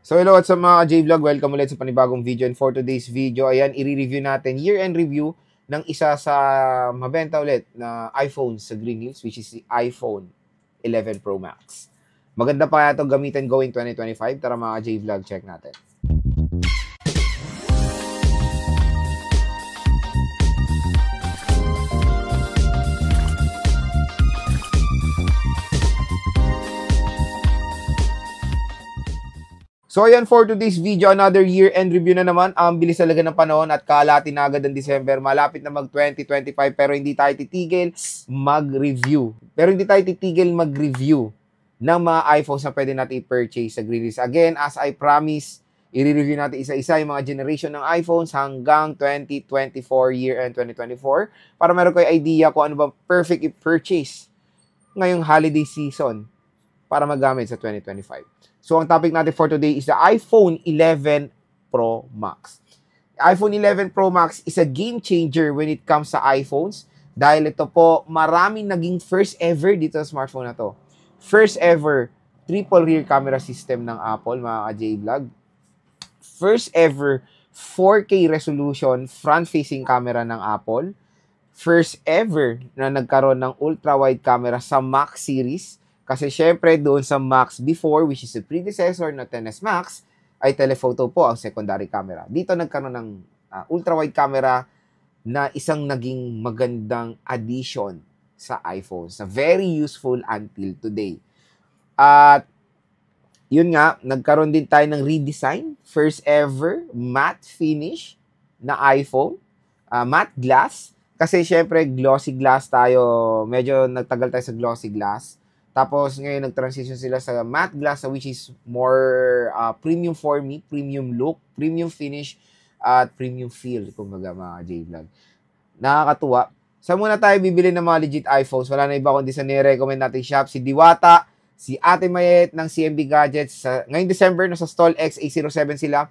So hello at sa mga J-Vlog, welcome ulit sa panibagong video. And for today's video, ayan, i-review natin year-end review ng isa sa mabenta ulit na iPhone sa Green Hills, which is the iPhone 11 Pro Max. Maganda pa kaya ito gamitin going 2025. Tara mga J-Vlog, check natin. So ayan, for today's video, another year-end review na naman. Ang bilis talaga ng panahon at kalahati na agad ng December. Malapit na mag-2025 pero hindi tayo titigil mag-review. Ng mga iPhones na pwede natin i-purchase sa Green Hills. Again, as I promise, i-review natin isa-isa yung mga generation ng iPhones hanggang 2024, year-end 2024, para meron kayo idea kung ano ba perfect i-purchase ngayong holiday season para magamit sa 2025. So, ang topic natin for today is the iPhone 11 Pro Max. iPhone 11 Pro Max is a game changer when it comes sa iPhones dahil ito po, maraming naging first ever dito sa smartphone na to. First ever triple rear camera system ng Apple, mga ka-J-Vlog. First ever 4K resolution front-facing camera ng Apple. First ever na nagkaroon ng ultra-wide camera sa Max series. Kasi syempre doon sa Max before, which is the predecessor na XS Max, ay telephoto po ang secondary camera. Dito nagkaroon ng ultra-wide camera na isang naging magandang addition sa iPhone. Na very useful until today. At yun nga, nagkaroon din tayo ng redesign. First ever matte finish na iPhone. Matte glass. Kasi syempre glossy glass tayo. Medyo nagtagal tayo sa glossy glass. Tapos ngayon nag-transition sila sa matte glass which is more premium for me, premium look, premium finish, at premium feel kung mga J-Vlog. Nakakatuwa. Saan muna tayo bibili ng mga legit iPhones? Wala na iba kundi sa nire-recommend natin shop. Si Diwata, si Ate Mayet ng CMB Gadgets. Ngayong December, nasa Stall X A07 sila.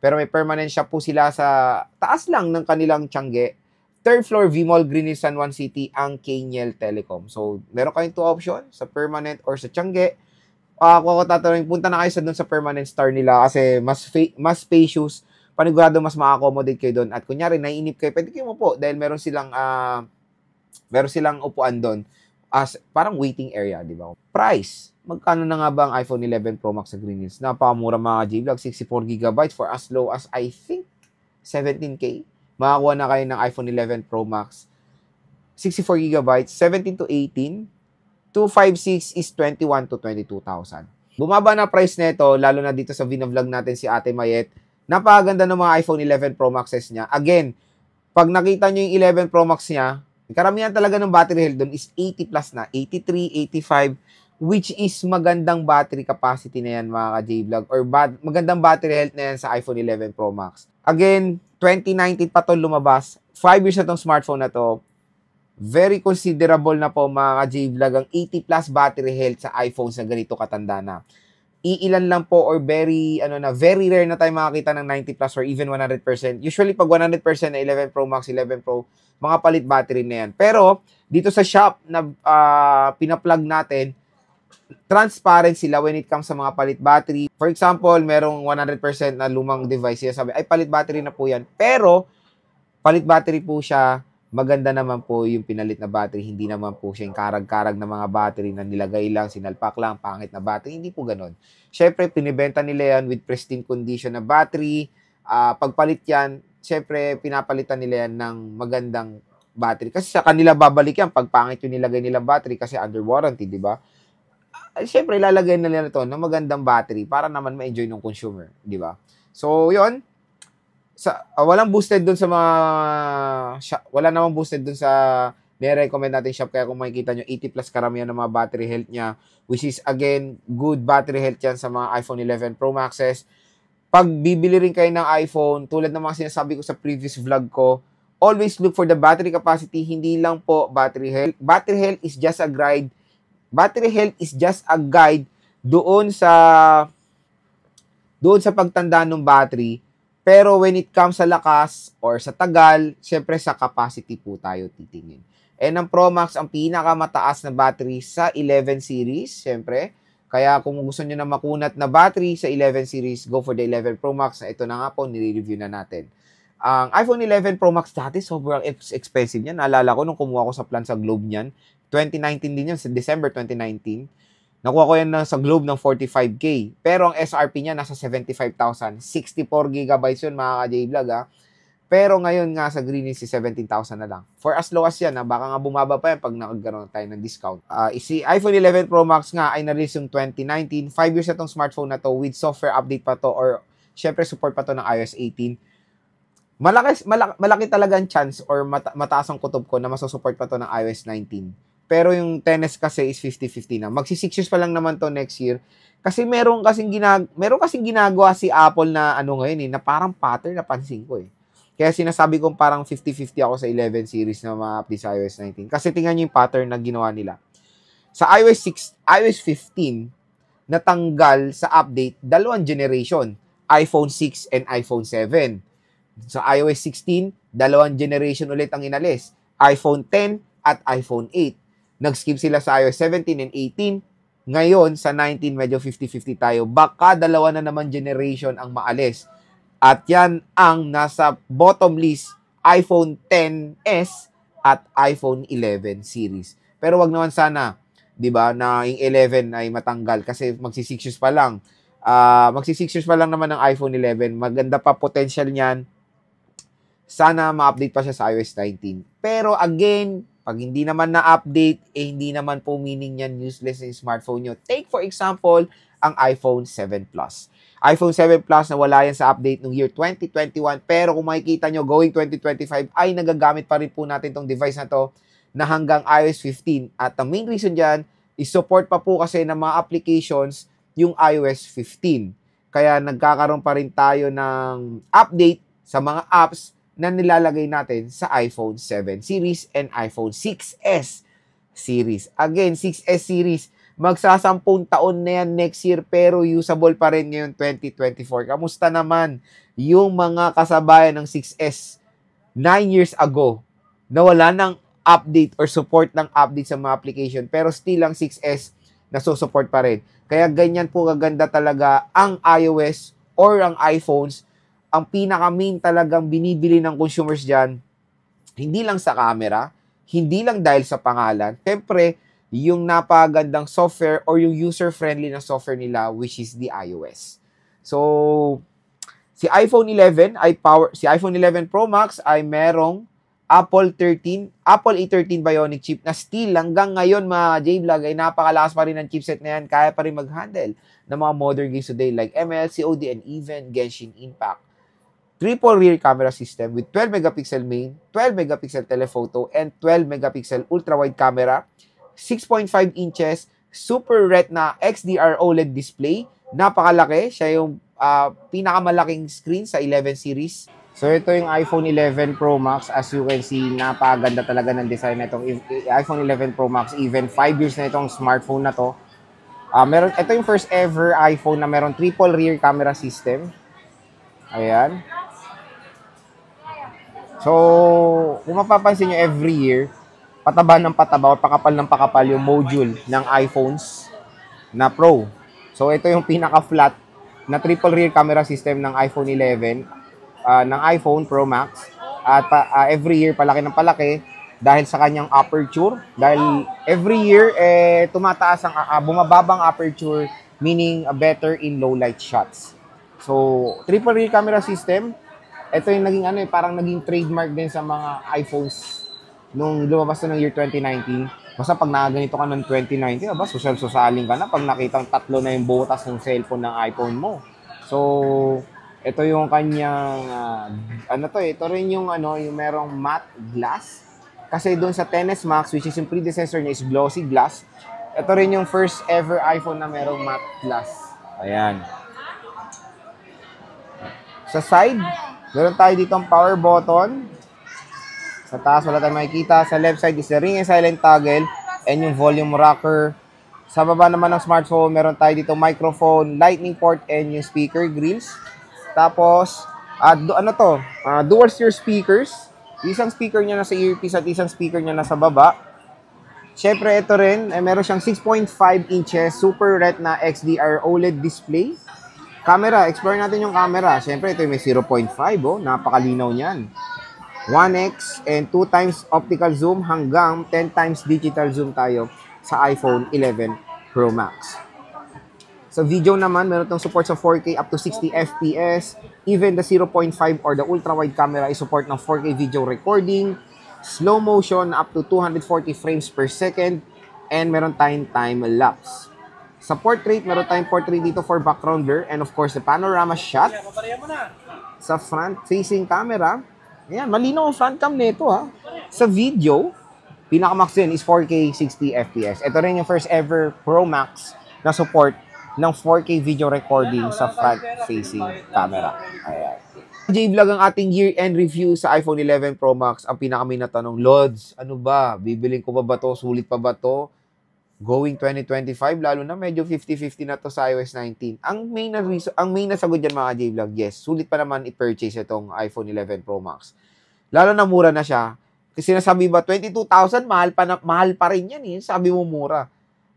Pero may permanent shop po sila sa taas lang ng kanilang Tiangge. Third floor, V-Mall, Green Hills, San Juan City, ang Kniel Telecom. So, meron kayong two options, sa permanent or sa Tiangge. Kung ako tatanungin, punta na kayo doon sa permanent store nila kasi mas spacious, panigurado mas ma-accommodate kayo doon. At kunyari, naiinip kayo, pwede kayo mo dahil meron silang upuan doon as parang waiting area, di ba? Price, magkano na nga ba ang iPhone 11 Pro Max sa Green Hills? Napakamura mga J-Vlog, 64GB for as low as, I think, 17K. Makakuha na kayo ng iPhone 11 Pro Max. 64GB, 17 to 18. 256 is 21 to 22,000. Bumaba na price nito, lalo na dito sa vlog natin si Ate Mayet. Napakaganda ng mga iPhone 11 Pro Maxes niya. Again, pag nakita nyo yung 11 Pro Max niya, karamihan talaga ng battery health doon is 80 plus na, 83, 85, which is magandang battery capacity na yan mga ka-J-Vlog or magandang battery health na yan sa iPhone 11 Pro Max. Again, 2019 pa to lumabas. 5 years na tong smartphone na to. Very considerable na po mga ka-J-Vlog ang 80 plus battery health sa iPhones na ganito katanda na. Iilan lang po or very rare na tayo makakita ng 90 plus or even 100%. Usually pag 100% na 11 Pro Max, 11 Pro, mga palit battery na yan. Pero dito sa shop na pina-plug natin, transparent sila when it comes sa mga palit battery. For example, merong 100% na lumang device, sabi, ay palit battery na po yan. Pero, palit battery po siya, maganda naman po yung pinalit na battery. Hindi naman po siya yung karag-karag na mga battery na nilagay lang, sinalpak lang, pangit na battery. Hindi po ganun. Syempre, pinibenta nila yan with pristine condition na battery. Pagpalit yan, syempre, pinapalitan nila yan ng magandang battery. Kasi sa kanila babalik yan pag pangit yung nilagay nilang battery kasi under warranty, di ba? Siyempre, ilalagay na nila ito ng magandang battery para naman ma-enjoy ng consumer, di ba? So, yun. Walang boosted dun sa wala namang boosted dun sa nire-recommend natin shop. Kaya kung makikita nyo, 80 plus karamihan ng mga battery health niya, which is, again, good battery health yan sa mga iPhone 11 Pro Maxes. Pag bibili rin kayo ng iPhone, tulad ng mga sinasabi ko sa previous vlog ko, always look for the battery capacity, hindi lang po battery health. Battery health is just a guide. Battery health is just a guide doon sa pagtanda ng battery. Pero when it comes sa lakas or sa tagal, syempre sa capacity po tayo titingin. And ang Pro Max, ang pinakamataas na battery sa 11 series, syempre, Kaya kung gusto nyo na makunat na battery sa 11 series, go for the 11 Pro Max. Ito na nga po, nire-review na natin. Ang iPhone 11 Pro Max dati, sobrang expensive niyan. Naalala ko nung kumuha ko sa plan sa Globe niyan. 2019 din yan, sa December 2019. Nakuha ko yan sa Globe ng 45K. Pero ang SRP niya nasa 75,000. 64GB yun, mga ka-J-Vlog, ha. Pero ngayon nga sa Greenwich, 17,000 na lang. For as low as yan, ha, baka nga bumaba pa yan pag nakagaroon tayo ng discount. Si iPhone 11 Pro Max nga ay na-release yung 2019. 5 years na tong smartphone na to with software update pa to or syempre support pa to ng iOS 18. Malaki talaga ang chance or mataas ang kutob ko na masusupport pa to ng iOS 19. Pero yung XS kasi is 50-50 na. Magsi 6 years pa lang naman to next year. Kasi meron kasing ginagawa si Apple na ano ngayon na parang pattern na pansin ko Kaya sinasabi kong parang 50-50 ako sa 11 series na ma-update sa iOS 19. Kasi tingnan nyo yung pattern na ginawa nila. Sa iOS 15, natanggal sa update, dalawang generation. iPhone 6 and iPhone 7. Sa iOS 16, dalawang generation ulit ang inalis. iPhone 10 at iPhone 8. Nag-skip sila sa iOS 17 and 18. Ngayon, sa 19, medyo 50-50 tayo. Baka dalawa na naman generation ang maalis. At yan ang nasa bottom list, iPhone XS at iPhone 11 series. Pero wag naman sana, 'di ba, na yung 11 ay matanggal kasi magsi 6 years pa lang. Magsi 6 years pa lang naman ng iPhone 11. Maganda pa potential niyan. Sana ma-update pa siya sa iOS 19. Pero again, pag hindi naman na-update, hindi naman po meaning yan useless yung smartphone nyo. Take for example, ang iPhone 7 Plus. iPhone 7 Plus na wala yan sa update ng year 2021, pero kung makikita nyo, going 2025, ay nagagamit pa rin po natin tong device na to na hanggang iOS 15. At ang main reason dyan is support pa po kasi ng mga applications yung iOS 15. Kaya nagkakaroon pa rin tayo ng update sa mga apps na nilalagay natin sa iPhone 7 series and iPhone 6s series. Again, 6s series, magsasampung taon na yan next year pero usable pa rin ngayon 2024. Kamusta naman yung mga kasabayan ng 6s 9 years ago na wala ng update or support ng update sa mga application pero still ang 6s nasusupport pa rin. Kaya ganyan po kaganda talaga ang iOS or ang iPhones. Ang pinaka-main talagang binibili ng consumers dyan, hindi lang sa camera, hindi lang dahil sa pangalan, siyempre, yung napagandang software or yung user-friendly na software nila, which is the iOS. So, si iPhone 11 Pro Max ay merong Apple A13 Bionic chip na still hanggang ngayon mga J-Vlog ay napakalakas pa rin ng chipset na yan, kaya pa rin mag-handle ng mga modern games today like ML, COD, and even Genshin Impact. Triple rear camera system with 12 megapixel main, 12 megapixel telephoto, and 12 megapixel ultra-wide camera, 6.5 inches, Super Retina XDR OLED display, napakalaki, siya yung pinakamalaking screen sa 11 series. So ito yung iPhone 11 Pro Max, as you can see, napakaganda talaga ng design na itong iPhone 11 Pro Max, even 5 years na itong smartphone na to. Ito yung first ever iPhone na meron triple rear camera system. Ayan. So, kung mapapansin nyo every year, pataba ng pataba o pakapal ng pakapal yung module ng iPhones na Pro. So, ito yung pinaka-flat na triple rear camera system ng iPhone 11, ng iPhone Pro Max. At every year, palaki ng palaki dahil sa kanyang aperture. Dahil every year, tumataas ang, bumababang aperture, meaning better in low light shots. So, triple rear camera system, ito yung naging parang naging trademark din sa mga iPhones nung lumabas na ng year 2019. Basta pag nakaganito ka ng 2019, susaling ka na pag nakita tatlo na yung butas ng cellphone ng iPhone mo. So, ito yung kanyang, ito rin yung yung merong matte glass. Kasi doon sa XS Max, which is yung predecessor niya is glossy glass. Ito rin yung first ever iPhone na merong matte glass. Ayan. Sa side, meron tayo dito ang power button. Sa taas, wala tayong makikita. Sa left side is the ring and silent toggle and yung volume rocker. Sa baba naman ng smartphone, meron tayo dito microphone, lightning port, and yung speaker grills. Tapos, dual steer speakers. Isang speaker niya nasa earpiece at isang speaker niya nasa baba. Syempre, ito rin, meron siyang 6.5 inches Super Retina XDR OLED display. Camera, explore natin yung camera. Syempre, ito may 0.5, oh, napakalinaw niyan. 1x and 2 times optical zoom hanggang 10 times digital zoom tayo sa iPhone 11 Pro Max. Sa video naman, meron itong support sa 4K up to 60 FPS. Even the 0.5 or the ultra-wide camera is support ng 4K video recording, slow motion up to 240 frames per second, and meron tayong time-lapse. Sa portrait, meron tayong portrait dito for background blur, and of course, the panorama shot. Sa front-facing camera, ayan, malinaw ang front cam nito ha. Sa video, pinakamax din is 4K 60 FPS. Ito rin yung first ever Pro Max na support ng 4K video recording sa front-facing camera. Ayan. J-Vlog ang ating year-end review sa iPhone 11 Pro Max. Ang pinakami na tanong, Lods, ano ba? Bibiling ko ba to? Sulit pa ba to? Going 2025, lalo na medyo 50-50 na to sa iOS 19. Ang main na sagot dyan mga J-Vlog, yes, sulit pa naman i-purchase itong iPhone 11 Pro Max. Lalo na mura na siya. Kasi sinasabi ba, 22,000, mahal pa rin yan eh. Sabi mo mura.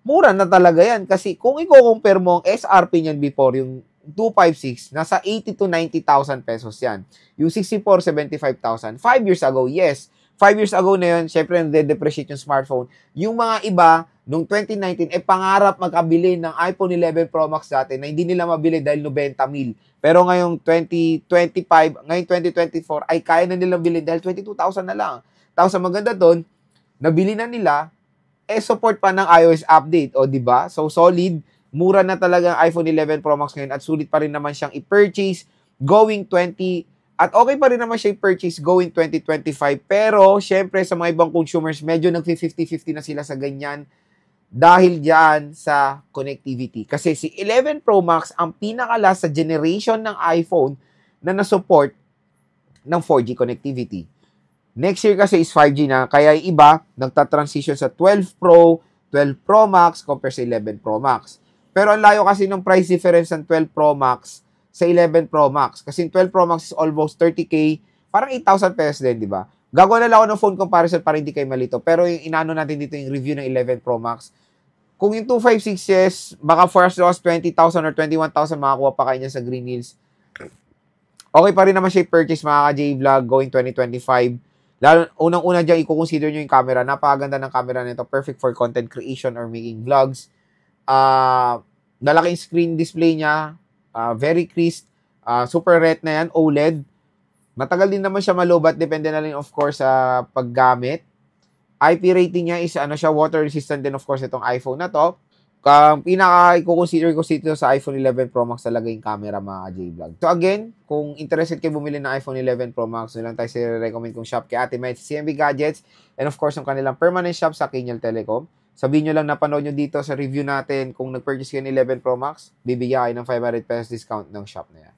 Mura na talaga yan. Kasi kung i-compare mo ang SRP niyan before, yung 256, nasa 80 to 90,000 pesos yan. Yung 64, 75,000. 5 years ago, yes. 5 years ago na yun, syempre, nade-depreciate yung smartphone. Yung mga iba, noong 2019, pangarap magkabili ng iPhone 11 Pro Max dati na hindi nila mabili dahil 90,000. Pero ngayong 2025, ngayong 2024, ay kaya na nilang bilhin dahil 22,000 na lang. Tapos ang maganda doon, nabili na nila, support pa ng iOS update. O, di ba? So, solid. Mura na talaga ang iPhone 11 Pro Max ngayon at sulit pa rin naman siyang i-purchase going 20 at okay pa rin naman siya i-purchase going 2025. Pero, syempre, sa mga ibang consumers, medyo nag-50-50 na sila sa ganyan dahil diyan sa connectivity. Kasi si 11 Pro Max ang pinaka-last sa generation ng iPhone na na-support ng 4G connectivity. Next year kasi is 5G na, kaya yung iba nagta-transition sa 12 Pro, 12 Pro Max compare sa 11 Pro Max. Pero ang layo kasi ng price difference ng 12 Pro Max sa 11 Pro Max. Kasi 12 Pro Max is almost 30K, parang 8,000 pesos din, di ba? Gagawa na lang ako ng phone comparison para hindi kayo malito. Pero yung inano natin dito yung review ng 11 Pro Max, kung yung 256, baka for as low as 20,000 or 21,000 makakuha pa kayo niya sa Green Hills. Okay pa rin naman siya i-purchase mga ka-J-Vlog going 2025. Lalo, unang-una dyan, i-consider nyo yung camera. Napakaganda ng camera nito. Perfect for content creation or making vlogs. Nalaking screen display niya. Very crisp. Super Retina yan. OLED. Matagal din naman siya malobat. Depende na rin of course sa paggamit. IP rating niya is water resistant din of course itong iPhone na to. Pinaka-i-consider ko dito sa iPhone 11 Pro Max talaga yung camera mga J-Vlog. So again, kung interested kayo bumili ng iPhone 11 Pro Max, lang tayo recommend kong shop kay Ate Med, CMB Gadgets, and of course yung kanilang permanent shop sa Kenyal Telecom. Sabihin nyo lang napanood nyo dito sa review natin kung nag-purchase kayo ng 11 Pro Max, bibigyan kayo ng 500 pesos discount ng shop na yan.